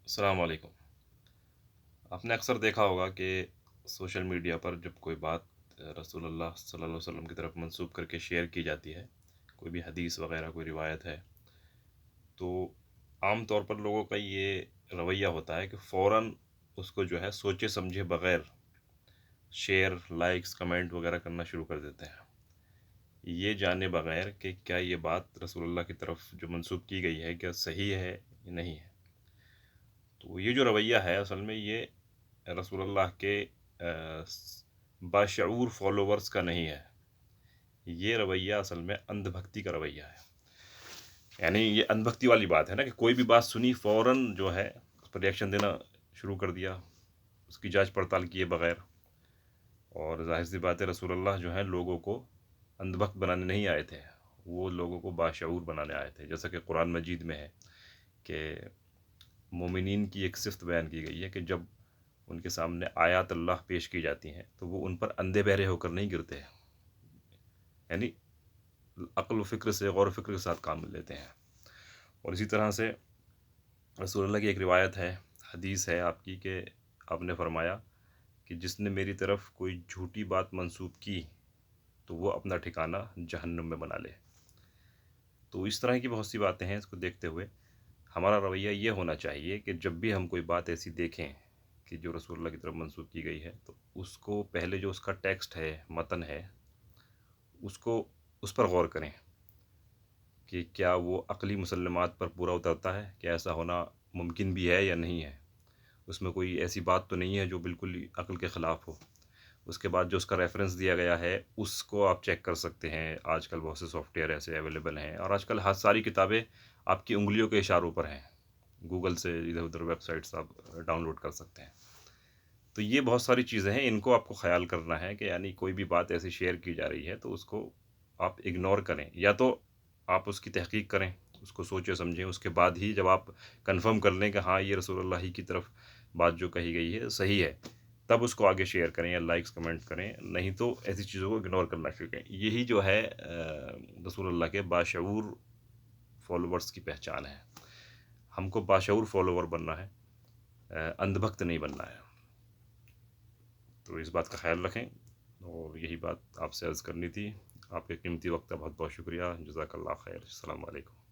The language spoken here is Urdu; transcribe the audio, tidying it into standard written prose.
السلام علیکم۔ آپ نے اکثر دیکھا ہوگا کہ سوشل میڈیا پر جب کوئی بات رسول اللہ صلی اللہ علیہ وسلم کی طرف منسوب کر کے شیئر کی جاتی ہے، کوئی بھی حدیث وغیرہ کوئی روایت ہے، تو عام طور پر لوگوں کا یہ رویہ ہوتا ہے کہ فوراً اس کو جو ہے سوچے سمجھے بغیر شیئر، لائکس، کمنٹ وغیرہ کرنا شروع کر دیتے ہیں، یہ جانے بغیر کہ کیا یہ بات رسول اللہ کی طرف جو منسوب کی گئی ہے کیا صحیح ہے یا نہیں ہے۔ تو یہ جو رویہ ہے اصل میں یہ رسول اللہ کے باشعور فالوورز کا نہیں ہے، یہ رویہ اصل میں اندھ بھکتی کا رویہ ہے۔ یعنی یہ اندھ بھکتی والی بات ہے نا کہ کوئی بھی بات سنی فوراً جو ہے اس پر ریئیکشن دینا شروع کر دیا، اس کی جانچ پڑتال کیے بغیر۔ اور ظاہر سی بات ہے رسول اللہ جو ہیں لوگوں کو اندھ بھکت بنانے نہیں آئے تھے، وہ لوگوں کو باشعور بنانے آئے تھے، جیسا کہ قرآن مجید میں ہے کہ مومنین کی ایک صفت بیان کی گئی ہے کہ جب ان کے سامنے آیات اللہ پیش کی جاتی ہیں تو وہ ان پر اندھے بہرے ہو کر نہیں گرتے ہیں، یعنی عقل و فکر سے، غور و فکر کے ساتھ کام لیتے ہیں۔ اور اسی طرح سے رسول اللہ کی ایک روایت ہے، حدیث ہے آپ کی، کہ آپ نے فرمایا کہ جس نے میری طرف کوئی جھوٹی بات منسوب کی تو وہ اپنا ٹھکانہ جہنم میں بنا لے۔ تو اس طرح کی بہت سی باتیں ہیں، اس کو دیکھتے ہوئے ہمارا رویہ یہ ہونا چاہیے کہ جب بھی ہم کوئی بات ایسی دیکھیں کہ جو رسول اللہ کی طرف منسوب کی گئی ہے تو اس کو پہلے جو اس کا ٹیکسٹ ہے، متن ہے، اس کو اس پر غور کریں کہ کیا وہ عقلی مسلمات پر پورا اترتا ہے، کیا ایسا ہونا ممکن بھی ہے یا نہیں ہے، اس میں کوئی ایسی بات تو نہیں ہے جو بالکل ہی عقل کے خلاف ہو۔ اس کے بعد جو اس کا ریفرنس دیا گیا ہے اس کو آپ چیک کر سکتے ہیں، آج کل بہت سے سافٹ ویئر ایسے اویلیبل ہیں، اور آج کل ہر ساری کتابیں آپ کی انگلیوں کے اشاروں پر ہیں، گوگل سے ادھر ادھر ویب سائٹس آپ ڈاؤن لوڈ کر سکتے ہیں۔ تو یہ بہت ساری چیزیں ہیں، ان کو آپ کو خیال کرنا ہے کہ یعنی کوئی بھی بات ایسی شیئر کی جا رہی ہے تو اس کو آپ اگنور کریں، یا تو آپ اس کی تحقیق کریں، اس کو سوچیں سمجھیں، اس کے بعد ہی جب آپ کنفرم کر لیں کہ ہاں یہ رسول اللہ ہی کی طرف بات جو کہی گئی ہے صحیح ہے، تب اس کو آگے شیئر کریں یا لائکس کمنٹ کریں، نہیں تو ایسی چیزوں کو اگنور کرنا شروع کریں۔ یہی جو ہے رسول اللہ کے باشعور فالوورز کی پہچان ہے۔ ہم کو باشعور فالوور بننا ہے، اندھ بھکت نہیں بننا ہے۔ تو اس بات کا خیال رکھیں، اور یہی بات آپ سے عرض کرنی تھی۔ آپ کے قیمتی وقت کا بہت بہت شکریہ، جزاک اللہ خیر، السلام علیکم۔